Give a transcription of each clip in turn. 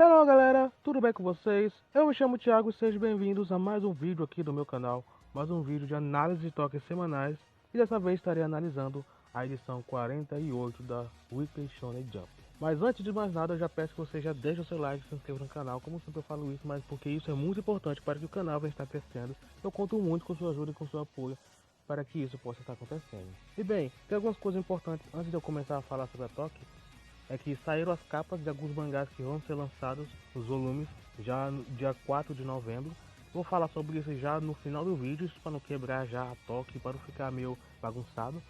Hello galera, tudo bem com vocês? Eu me chamo Thiago e sejam bem-vindos a mais um vídeo aqui do meu canal. Mais um vídeo de análise de toques semanais. E dessa vez estarei analisando a edição 48 da Weekly Shonen Jump. Mas antes de mais nada, eu já peço que você já deixe o seu like e se inscreva no canal. Como sempre eu falo isso, mas porque isso é muito importante para que o canal venha estar crescendo. Eu conto muito com sua ajuda e com seu apoio para que isso possa estar acontecendo. E bem, tem algumas coisas importantes antes de eu começar a falar sobre a Toque. É que saíram as capas de alguns mangás que vão ser lançados, os volumes, já no dia 4 de novembro. Vou falar sobre isso já no final do vídeo, isso para não quebrar já a Toque, para não ficar meio bagunçado.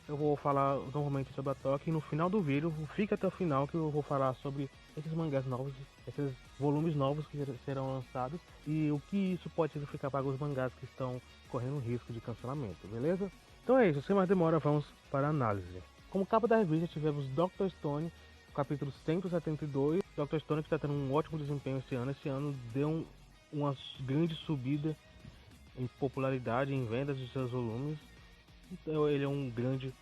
Eu vou falar normalmente sobre a Toque e no final do vídeo, fica até o final que eu vou falar sobre esses mangás novos, esses volumes novos que serão lançados e o que isso pode significar para os mangás que estão correndo risco de cancelamento, beleza? Então é isso, sem mais demora, vamos para a análise. Como capa da revista tivemos Dr. Stone, capítulo 172. Dr. Stone que está tendo um ótimo desempenho esse ano. Esse ano deu uma grande subida em popularidade, em vendas de seus volumes. Então ele é um grande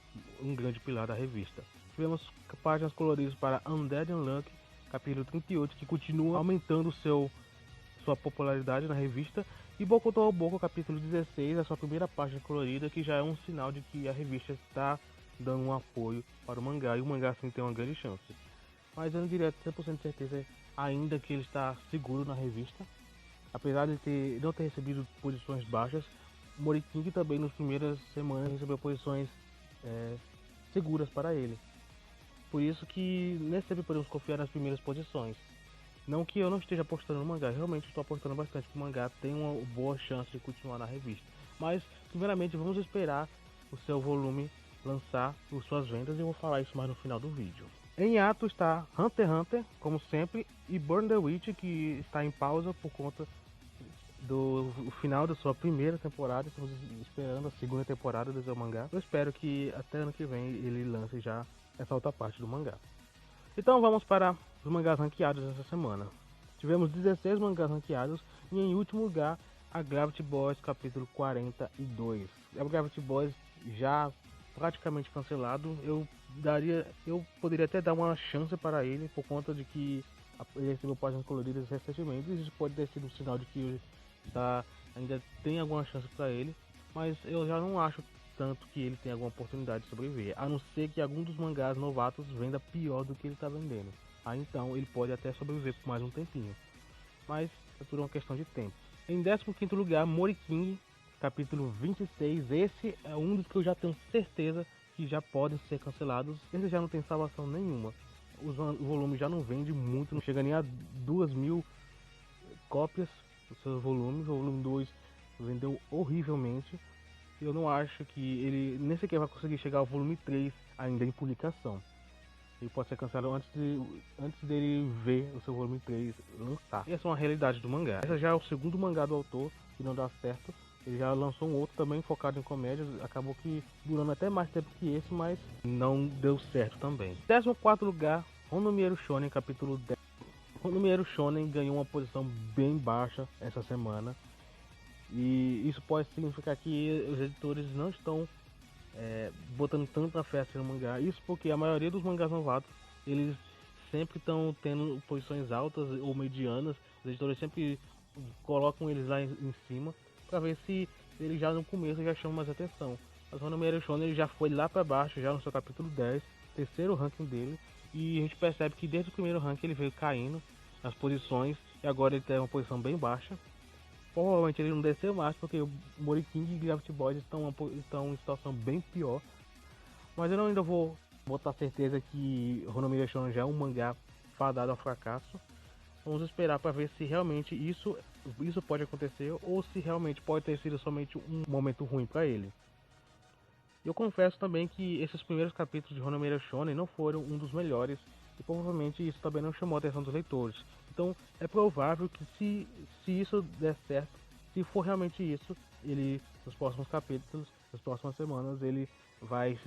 pilar da revista. Tivemos páginas coloridas para Undead Unluck, capítulo 38, que continua aumentando sua popularidade na revista. E Boku no Boku, capítulo 16, a sua primeira página colorida, que já é um sinal de que a revista está dando um apoio para o mangá, e o mangá sim tem uma grande chance. Mas eu não diria 100% de certeza ainda que ele está seguro na revista. Apesar de não ter recebido posições baixas, Moriking também nas primeiras semanas recebeu posições seguras para ele. Por isso que nem sempre podemos confiar nas primeiras posições. Não que eu não esteja apostando no mangá, realmente estou apostando bastante que o mangá tem uma boa chance de continuar na revista. Mas, primeiramente, vamos esperar o seu volume lançar as suas vendas e eu vou falar isso mais no final do vídeo. Em ato está Hunter x Hunter, como sempre, e Burn the Witch, que está em pausa por conta do final da sua primeira temporada. Estamos esperando a segunda temporada do seu mangá. Eu espero que até ano que vem ele lance já essa outra parte do mangá. Então vamos para os mangás ranqueados dessa semana. Tivemos 16 mangás ranqueados e em último lugar a Gravity Boys capítulo 42. A Gravity Boys já praticamente cancelado. Eu poderia até dar uma chance para ele por conta de que ele recebeu páginas coloridas recentemente. Isso pode ter sido um sinal de que ainda tem alguma chance para ele, mas eu já não acho tanto que ele tem alguma oportunidade de sobreviver, a não ser que algum dos mangás novatos venda pior do que ele está vendendo. Aí então ele pode até sobreviver por mais um tempinho, mas é tudo uma questão de tempo. Em 15º lugar, Moriking, capítulo 26. Esse é um dos que eu já tenho certeza que já podem ser cancelados. Esse já não tem salvação nenhuma. O volume já não vende muito, não chega nem a 2.000 cópias dos seus volumes. O volume 2 vendeu horrivelmente. Eu não acho que ele nem sequer vai conseguir chegar ao volume 3 ainda em publicação. Ele pode ser cancelado antes dele ver o seu volume 3 lançar. E essa é uma realidade do mangá. Esse já é o segundo mangá do autor que não dá certo. Ele já lançou um outro também focado em comédias. Acabou que durando até mais tempo que esse, mas não deu certo também. 14º lugar, Honomiero Shonen, capítulo 10. Honomiero Shonen ganhou uma posição bem baixa essa semana. E isso pode significar que os editores não estão botando tanta fé assim no mangá. Isso porque a maioria dos mangás novatos, eles sempre estão tendo posições altas ou medianas. Os editores sempre colocam eles lá em cima para ver se ele já no começo já chama mais atenção. Mas o Honomiero Shonen ele já foi lá para baixo, já no seu capítulo 10, terceiro ranking dele. E a gente percebe que desde o primeiro ranking ele veio caindo nas posições e agora ele tem uma posição bem baixa. Provavelmente ele não desceu mais porque o Moriking e Gravity Boys estão em situação bem pior. Mas eu ainda vou botar certeza que Honomiya Shonen já é um mangá fadado ao fracasso. Vamos esperar para ver se realmente isso pode acontecer ou se realmente pode ter sido somente um momento ruim para ele. Eu confesso também que esses primeiros capítulos de Honomiya Shonen não foram um dos melhores e provavelmente isso também não chamou a atenção dos leitores. Então é provável que se isso der certo, se for realmente isso, ele nos próximos capítulos, nas próximas semanas, ele vai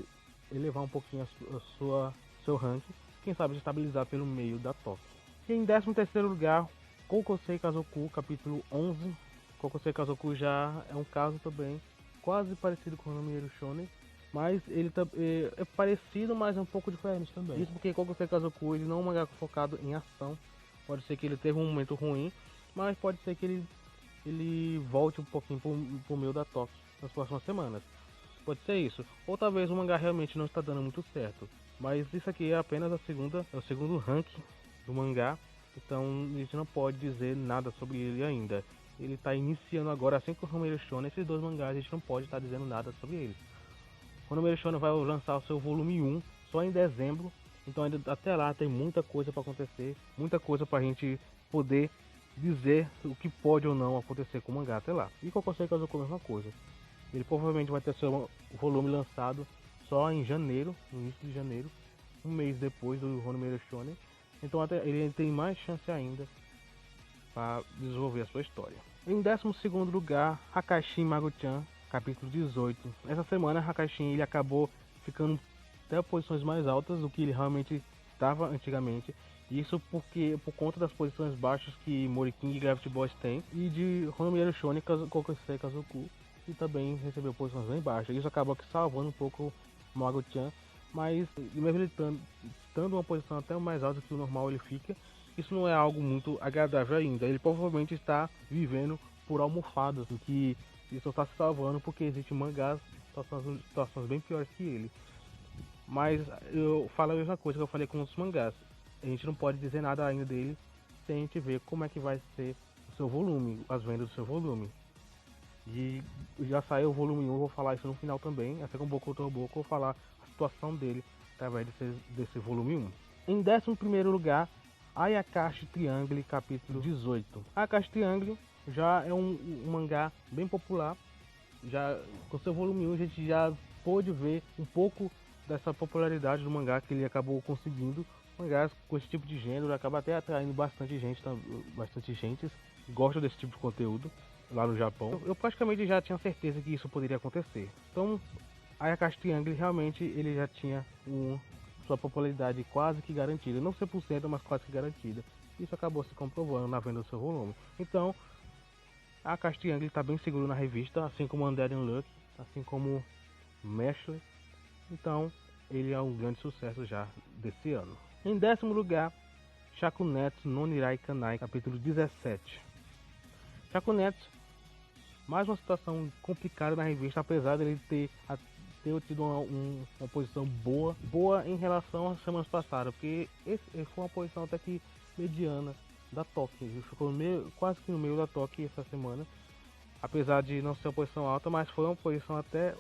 elevar um pouquinho seu ranking, quem sabe estabilizar pelo meio da top. E em 13º lugar, Kokosei Kazoku, capítulo 11. Kokosei Kazoku já é um caso também quase parecido com o Honomiya Shonen, mas ele é parecido, mas é um pouco diferente também. Isso porque Kokosei Kazoku ele não é um mangá focado em ação, Pode ser que ele teve um momento ruim, mas pode ser que ele volte um pouquinho pro meio da Toque nas próximas semanas. Pode ser isso. Ou talvez o mangá realmente não está dando muito certo. Mas isso aqui é apenas o segundo ranking do mangá. Então a gente não pode dizer nada sobre ele ainda. Ele está iniciando agora, assim como o Romeiro Shonen, esses dois mangás a gente não pode estar dizendo nada sobre eles. O Romeiro Shonen vai lançar o seu volume 1 só em dezembro. Então ainda até lá tem muita coisa para acontecer, muita coisa para a gente poder dizer o que pode ou não acontecer com o mangá até lá. E Cocô Seikazou com a mesma coisa. Ele provavelmente vai ter seu volume lançado só em janeiro, no início de janeiro, um mês depois do Romeiro Shonen. Então até ele tem mais chance ainda para desenvolver a sua história. Em 12º lugar, Hakashin Mago-chan, capítulo 18. Essa semana Hakashin ele acabou ficando até posições mais altas do que ele realmente estava antigamente. Isso por conta das posições baixas que Moriking e Gravity Boys têm, e de Romeiro Shonen Kokosei Kazoku, que também recebeu posições bem baixas. Isso acabou aqui salvando um pouco o Mago-chan, mas mesmo ele estando uma posição até mais alta que o normal ele fica, isso não é algo muito agradável ainda. Ele provavelmente está vivendo por almofadas, o que isso está se salvando porque existem mangás situações bem piores que ele. Mas eu falo a mesma coisa que eu falei com os mangás. A gente não pode dizer nada ainda dele sem a gente ver como é que vai ser o seu volume, as vendas do seu volume. E já saiu o volume 1, eu vou falar isso no final também. Assim como Boku to Boku, eu vou falar a situação dele através desse volume 1. Em 11º lugar, Ayakashi Triangle, capítulo 18. Ayakashi Triangle já é um mangá bem popular. Já com seu volume 1 a gente já pôde ver um pouco dessa popularidade do mangá que ele acabou conseguindo. Mangás com esse tipo de gênero acaba até atraindo bastante gente gosta desse tipo de conteúdo lá no Japão. Eu praticamente já tinha certeza que isso poderia acontecer. Então, Ayakashi Triangle realmente ele já tinha sua popularidade quase que garantida, não 100%, mas quase que garantida. Isso acabou se comprovando na venda do seu volume. Então, Ayakashi Triangle está bem seguro na revista, assim como Undead Unluck, assim como Meshle. Então, ele é um grande sucesso já desse ano. Em 10º lugar, Shakunetsu no Nirai Kanai, capítulo 17. Shakunetsu, mais uma situação complicada na revista, apesar de ele ter tido uma posição boa em relação às semanas passadas, porque esse foi uma posição até que mediana da Toque. Ele ficou quase que no meio da Toque essa semana, apesar de não ser uma posição alta, mas foi uma posição até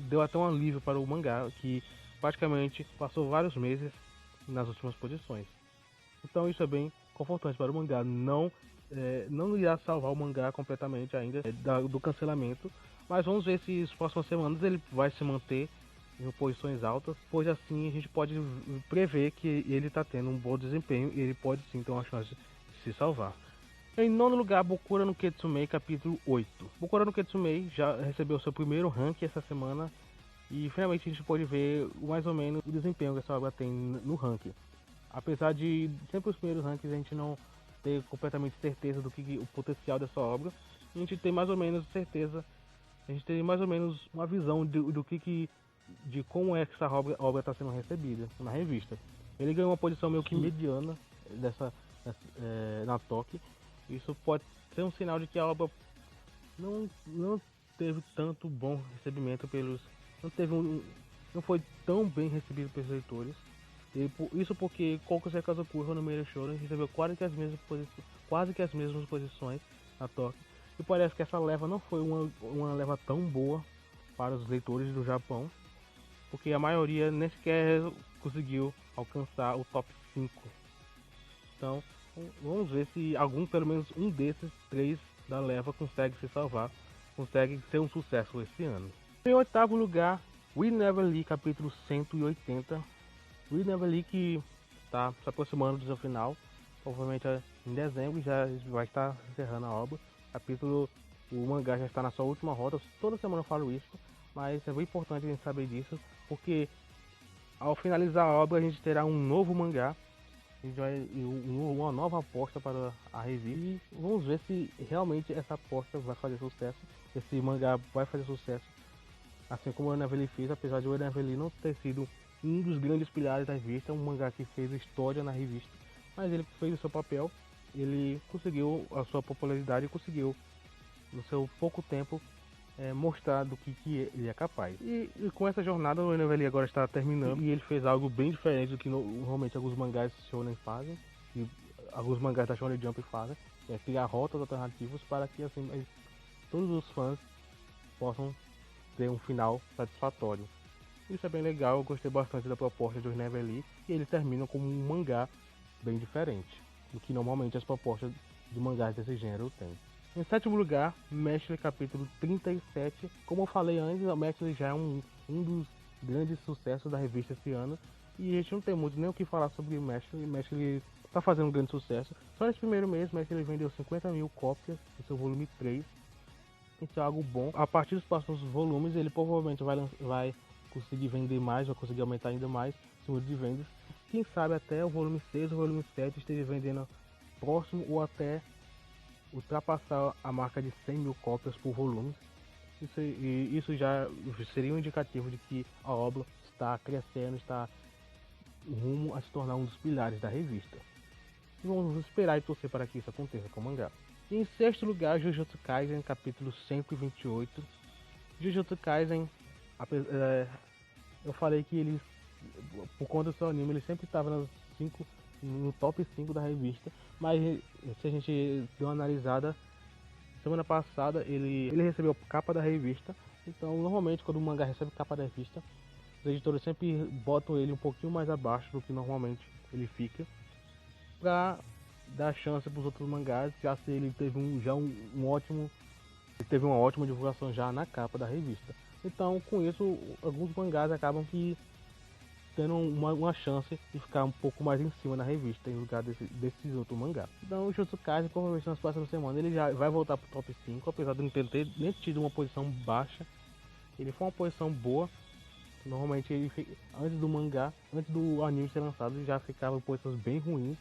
deu até um alívio para o mangá, que praticamente passou vários meses nas últimas posições. Então isso é bem confortante para o mangá. Não irá salvar o mangá completamente ainda do cancelamento, mas vamos ver se nas próximas semanas ele vai se manter em posições altas, pois assim a gente pode prever que ele está tendo um bom desempenho e ele pode sim ter uma chance de se salvar. Em 9º lugar, Bokura no Ketsumei, capítulo 8. Bokura no Ketsumei já recebeu seu primeiro ranking essa semana e finalmente a gente pode ver mais ou menos o desempenho que essa obra tem no ranking. Apesar de sempre os primeiros rankings a gente não ter completamente certeza do que o potencial dessa obra, a gente tem mais ou menos certeza, a gente tem mais ou menos uma visão de como é que essa obra está sendo recebida na revista. Ele ganhou uma posição meio que mediana na Toque. Isso pode ser um sinal de que a obra não teve tanto bom recebimento não foi tão bem recebido pelos leitores. Isso porque Kokosei Kazoku no Romeiro Shonen recebeu quase que as mesmas posições na Toque. E parece que essa leva não foi uma leva tão boa para os leitores do Japão, porque a maioria nem sequer conseguiu alcançar o top 5. Então, vamos ver se pelo menos um desses 3 da leva consegue se salvar, consegue ser um sucesso esse ano. Em 8º lugar, We Never Lee, capítulo 180. We Never Lee que está se aproximando do seu final, provavelmente em dezembro já vai estar encerrando a obra. O mangá já está na sua última rota, toda semana eu falo isso, mas é bem importante a gente saber disso, porque ao finalizar a obra a gente terá um novo mangá, uma nova aposta para a revista, e vamos ver se realmente essa aposta vai fazer sucesso, esse mangá vai fazer sucesso, assim como o Never Lee fez, apesar de o Never Lee não ter sido um dos grandes pilares da revista, um mangá que fez história na revista, mas ele fez o seu papel, ele conseguiu a sua popularidade e conseguiu, no seu pouco tempo, mostrar do que ele é capaz. E com essa jornada, o Enovelli agora está terminando e ele fez algo bem diferente do que normalmente alguns mangás shonen fazem, e alguns mangás da Shonen Jump fazem, é criar rotas alternativas para que assim todos os fãs possam ter um final satisfatório. Isso é bem legal, eu gostei bastante da proposta do Enovelli, e ele termina como um mangá bem diferente do que normalmente as propostas de mangás desse gênero têm. Em sétimo lugar, Mestre capítulo 37. Como eu falei antes, o Mestre já é um dos grandes sucessos da revista esse ano. E a gente não tem muito nem o que falar sobre o Mestre. O Mestre está fazendo um grande sucesso. Só nesse primeiro mês, o Mestre vendeu 50 mil cópias do seu volume 3. Isso é algo bom. A partir dos próximos volumes, ele provavelmente vai conseguir vender mais, vai conseguir aumentar ainda mais o número de vendas. Quem sabe até o volume 6 ou o volume 7 esteja vendendo próximo ou até ultrapassar a marca de 100 mil cópias por volume. Isso já seria um indicativo de que a obra está crescendo, está rumo a se tornar um dos pilares da revista. E vamos esperar e torcer para que isso aconteça com o mangá. E em sexto lugar, Jujutsu Kaisen, capítulo 128. Jujutsu Kaisen, eu falei que ele, por conta do seu anime, ele sempre estava no top 5 da revista, mas se a gente deu uma analisada, semana passada ele recebeu a capa da revista. Então normalmente quando o mangá recebe capa da revista, os editores sempre botam ele um pouquinho mais abaixo do que normalmente ele fica, para dar chance para os outros mangás, já se ele teve ele teve uma ótima divulgação já na capa da revista. Então com isso alguns mangás acabam tendo uma chance de ficar um pouco mais em cima na revista, em lugar desses outros mangá. Então o Jujutsu Kaisen, provavelmente nas próximas semanas, ele já vai voltar pro top 5, apesar de não ter nem tido uma posição baixa. Ele foi uma posição boa. Normalmente ele antes do anime ser lançado, ele já ficava em posições bem ruins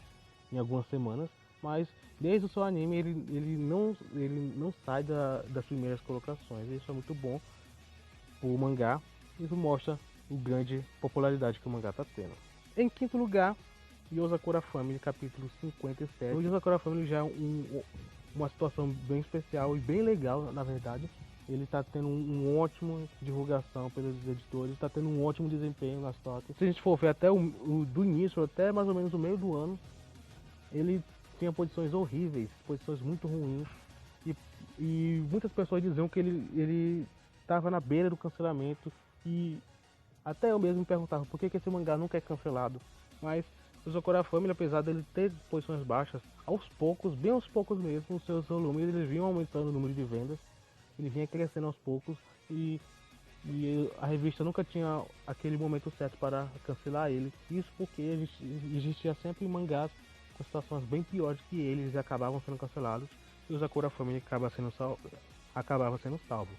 em algumas semanas, mas desde o seu anime ele não sai das primeiras colocações. Isso é muito bom o mangá. Isso mostra a grande popularidade que o mangá está tendo. Em quinto lugar, Yozakura Family, capítulo 57. O Yozakura Family já é uma situação bem especial e bem legal, na verdade. Ele está tendo um ótimo divulgação pelos editores, está tendo um ótimo desempenho nas tocas. Se a gente for ver até do início, até mais ou menos o meio do ano, ele tinha posições horríveis, posições muito ruins. E muitas pessoas diziam que ele estava na beira do cancelamento, e até eu mesmo me perguntava por que esse mangá nunca é cancelado. Mas o Yozakura Family, apesar dele ter posições baixas, aos poucos, bem aos poucos mesmo, os seus volumes eles vinham aumentando o número de vendas, ele vinha crescendo aos poucos, e a revista nunca tinha aquele momento certo para cancelar ele. Isso porque existia sempre mangás com situações bem piores que eles e acabavam sendo cancelados, e o Yozakura Family acabava sendo salvo.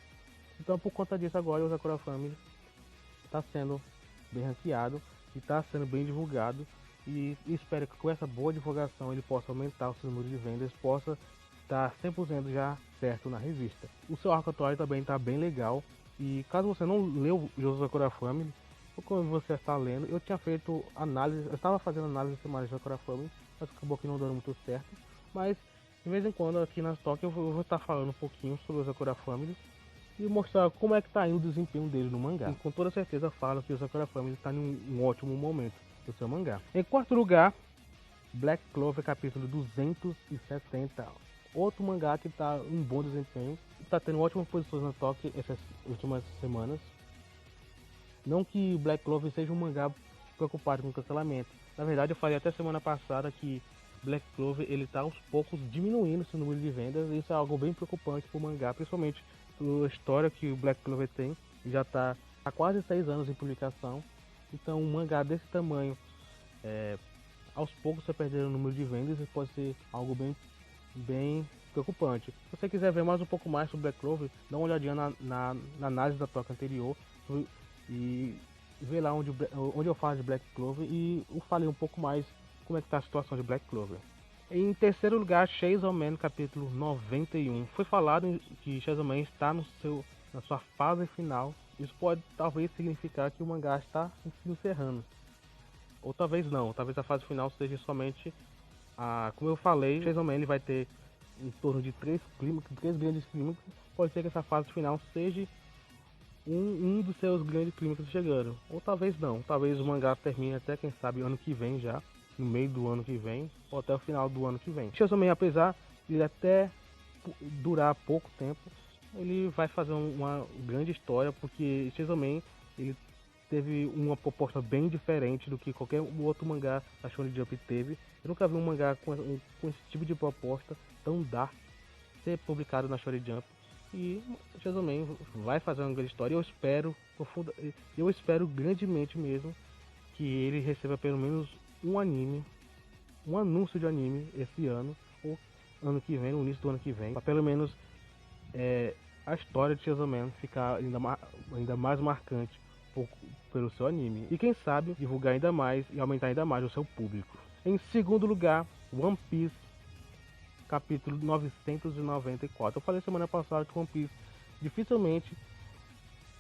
Então por conta disso agora o Yozakura Family está sendo bem ranqueado e está sendo bem divulgado, e espero que com essa boa divulgação ele possa aumentar o seu número de vendas, possa estar 100% já certo na revista. O seu arco atual também está bem legal, e caso você não leu Yozakura Family, ou quando você está lendo, eu tinha feito análise, eu estava fazendo análise semanal de Yozakura Family, mas acabou que não dando muito certo, mas de vez em quando aqui nas Talk eu vou estar falando um pouquinho sobre o Yozakura Family e mostrar como é que está indo o desempenho dele no mangá. E com toda certeza falo que o Yozakura Family está em um ótimo momento do seu mangá. Em quarto lugar, Black Clover capítulo 270. Outro mangá que está em um bom desempenho, está tendo ótimas posições na Toque essas últimas semanas. Não que Black Clover seja um mangá preocupado com cancelamento. Na verdade eu falei até semana passada que Black Clover ele está aos poucos diminuindo seu número de vendas, e isso é algo bem preocupante para o mangá, principalmente a história que o Black Clover tem, já está há quase 6 anos em publicação. Então um mangá desse tamanho, aos poucos você perder o número de vendas, isso pode ser algo bem preocupante. Se você quiser ver mais um pouco mais sobre Black Clover, dá uma olhadinha na análise da toca anterior e vê lá onde eu falo de Black Clover, e eu falei um pouco mais como é que está a situação de Black Clover. Em terceiro lugar, Chainsaw Man capítulo 91. Foi falado que Chainsaw Man está na sua fase final. Isso pode talvez significar que o mangá está se encerrando. Ou talvez não, talvez a fase final seja somente Como eu falei, o Chainsaw Man ele vai ter em torno de três grandes clímax. Pode ser que essa fase final seja um dos seus grandes clímax chegando. Ou talvez não. Talvez o mangá termine até, quem sabe, ano que vem já. No meio do ano que vem. Ou até o final do ano que vem. Chainsaw Man, apesar de ele até durar pouco tempo, ele vai fazer uma grande história. Porque Chainsaw Man, ele teve uma proposta bem diferente do que qualquer outro mangá da Shonen Jump teve. Eu nunca vi um mangá com esse tipo de proposta tão dark ser publicado na Shonen Jump. E Chainsaw Man vai fazer uma grande história. Eu espero grandemente mesmo que ele receba pelo menos um anime, um anúncio de anime esse ano ou ano que vem, no início do ano que vem, para pelo menos a história de Chainsaw Man ficar ainda mais marcante pelo seu anime. E quem sabe divulgar ainda mais e aumentar ainda mais o seu público. Em segundo lugar, One Piece, capítulo 994. Eu falei semana passada que One Piece dificilmente,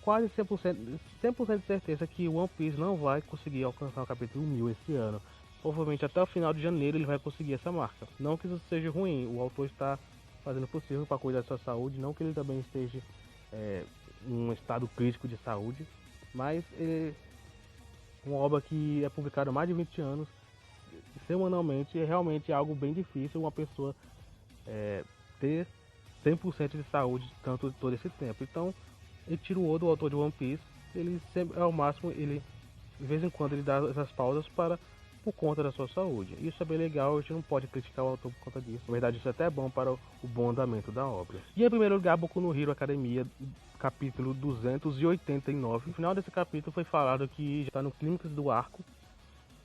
quase 100% de certeza que One Piece não vai conseguir alcançar o capítulo 1000 esse ano. Provavelmente até o final de janeiro ele vai conseguir essa marca. Não que isso seja ruim, o autor está fazendo o possível para cuidar da sua saúde, não que ele também esteja em um estado crítico de saúde, mas uma obra que é publicada há mais de 20 anos, semanalmente, é realmente algo bem difícil uma pessoa ter 100% de saúde todo esse tempo. Então, Eiichiro Oda, o autor de One Piece, ele sempre, ao máximo, ele de vez em quando ele dá essas pausas por conta da sua saúde. Isso é bem legal, a gente não pode criticar o autor por conta disso. Na verdade, isso é até bom para o bom andamento da obra. E em primeiro lugar, Boku no Hero Academia, capítulo 289. No final desse capítulo foi falado que já está no clímax do arco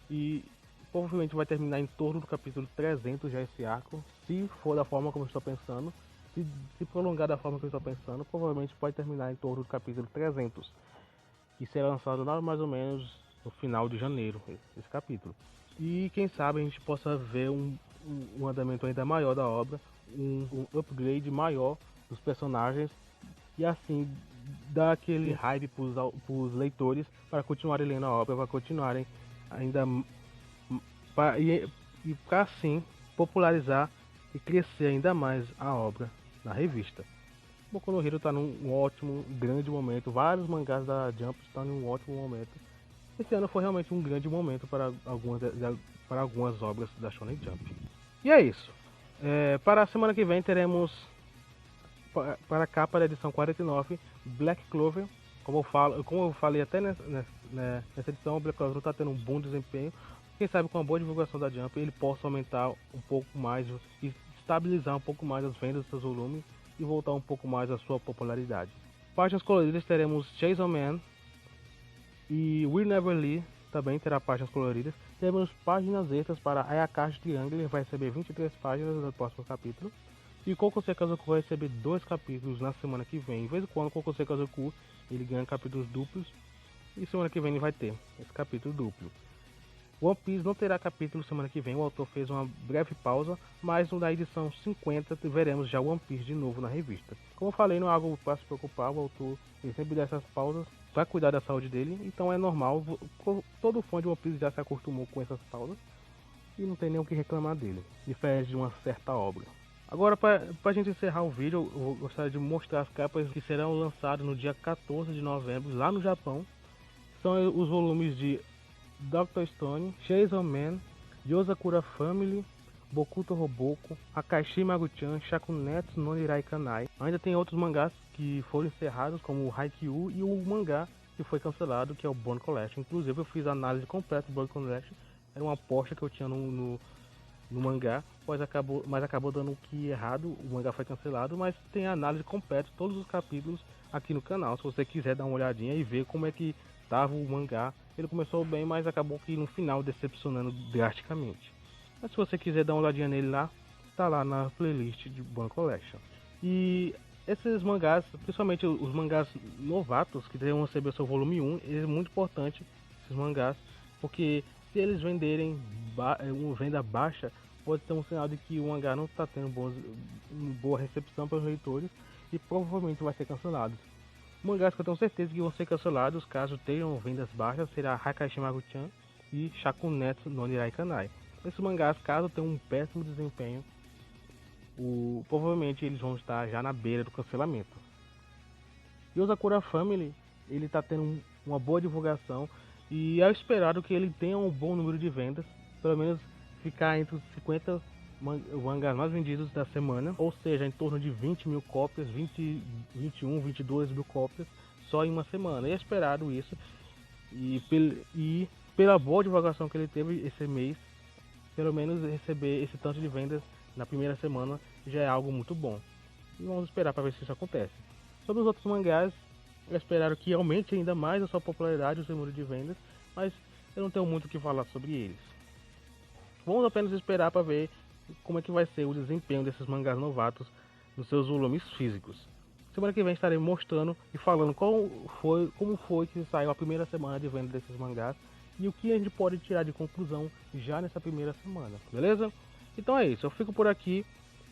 e provavelmente vai terminar em torno do capítulo 300 já esse arco, se for da forma como eu estou pensando. Se prolongar da forma que eu estou pensando, provavelmente pode terminar em torno do capítulo 300, que será lançado mais ou menos no final de janeiro, esse capítulo. E quem sabe a gente possa ver um andamento ainda maior da obra, um upgrade maior dos personagens, e assim dar aquele hype para os leitores para continuarem lendo a obra, para continuarem ainda e para assim popularizar e crescer ainda mais a obra na revista. Boku no Hero está num ótimo, grande momento. Vários mangás da Jump estão em um ótimo momento. Esse ano foi realmente um grande momento para algumas obras da Shonen Jump. E é isso. Para a semana que vem teremos para a capa da edição 49 Black Clover. Como eu falei até nessa edição, o Black Clover está tendo um bom desempenho. Quem sabe com a boa divulgação da Jump ele possa aumentar um pouco mais e estabilizar um pouco mais as vendas dos seus volumes e voltar um pouco mais a sua popularidade. Páginas coloridas teremos Chainsaw Man e We Never Lee também terá páginas coloridas. Teremos páginas extras para Ayakashi Triangle, ele vai receber 23 páginas no próximo capítulo. E Kokosei Kazoku vai receber 2 capítulos na semana que vem. De vez em quando Kokosei Kazoku ele ganha capítulos duplos e semana que vem ele vai ter esse capítulo duplo. One Piece não terá capítulo semana que vem, o autor fez uma breve pausa, mas na edição 50 veremos já One Piece de novo na revista. Como eu falei, não é algo para se preocupar, o autor ele sempre dá essas pausas para cuidar da saúde dele, então é normal, todo fã de One Piece já se acostumou com essas pausas e não tem nem o que reclamar dele, diferente de uma certa obra. Agora, para a gente encerrar o vídeo, eu gostaria de mostrar as capas que serão lançadas no dia 14 de novembro lá no Japão. São os volumes de Dr. Stone, Chainsaw Man, Yozakura Family, Bokuto Roboco, Akashi Magu-chan, Shakunetsu no Nirai Kanai. Ainda tem outros mangás que foram encerrados, como o Haikyuu e o mangá que foi cancelado, que é o Bone Collection. Inclusive eu fiz a análise completa do Bone Collection, era uma aposta que eu tinha no mangá, mas acabou dando um que errado, o mangá foi cancelado, mas tem a análise completa de todos os capítulos aqui no canal, se você quiser dar uma olhadinha e ver como é que estava o mangá. Ele começou bem, mas acabou que no final decepcionando drasticamente. Mas se você quiser dar uma olhadinha nele lá, tá lá na playlist de Bone Collection. E esses mangás, principalmente os mangás novatos, que devem receber o seu volume 1, é muito importante esses mangás, porque se eles venderem uma venda baixa, pode ser um sinal de que o mangá não está tendo boa recepção pelos leitores e provavelmente vai ser cancelado. Mangás que eu tenho certeza que vão ser cancelados caso tenham vendas baixas será Akashi Magu-chan e Shakunetsu no Nirai Kanai. esses mangás, caso tenham um péssimo desempenho, provavelmente eles vão estar já na beira do cancelamento. E o Sakura Family, ele está tendo uma boa divulgação e é esperado que ele tenha um bom número de vendas, pelo menos ficar entre os 50 mangás mais vendidos da semana, ou seja, em torno de 20 mil cópias, 21, 22 mil cópias só em uma semana. E é esperado isso, e pela boa divulgação que ele teve esse mês, pelo menos receber esse tanto de vendas na primeira semana já é algo muito bom. E vamos esperar para ver se isso acontece. Sobre os outros mangás, eu espero que aumente ainda mais a sua popularidade, o seu número de vendas, mas eu não tenho muito o que falar sobre eles. Vamos apenas esperar para ver como é que vai ser o desempenho desses mangás novatos nos seus volumes físicos. Semana que vem estarei mostrando e falando como foi que saiu a primeira semana de venda desses mangás e o que a gente pode tirar de conclusão já nessa primeira semana, beleza? Então é isso, eu fico por aqui.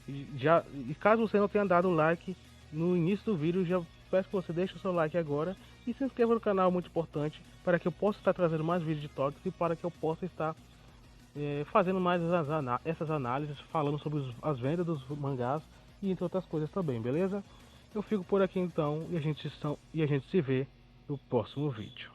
E caso você não tenha dado like no início do vídeo, já peço que você deixe o seu like agora e se inscreva no canal, muito importante, para que eu possa estar trazendo mais vídeos de toques e para que eu possa estar fazendo mais essas análises, falando sobre as vendas dos mangás e entre outras coisas também, beleza? Eu fico por aqui então e a gente se vê no próximo vídeo.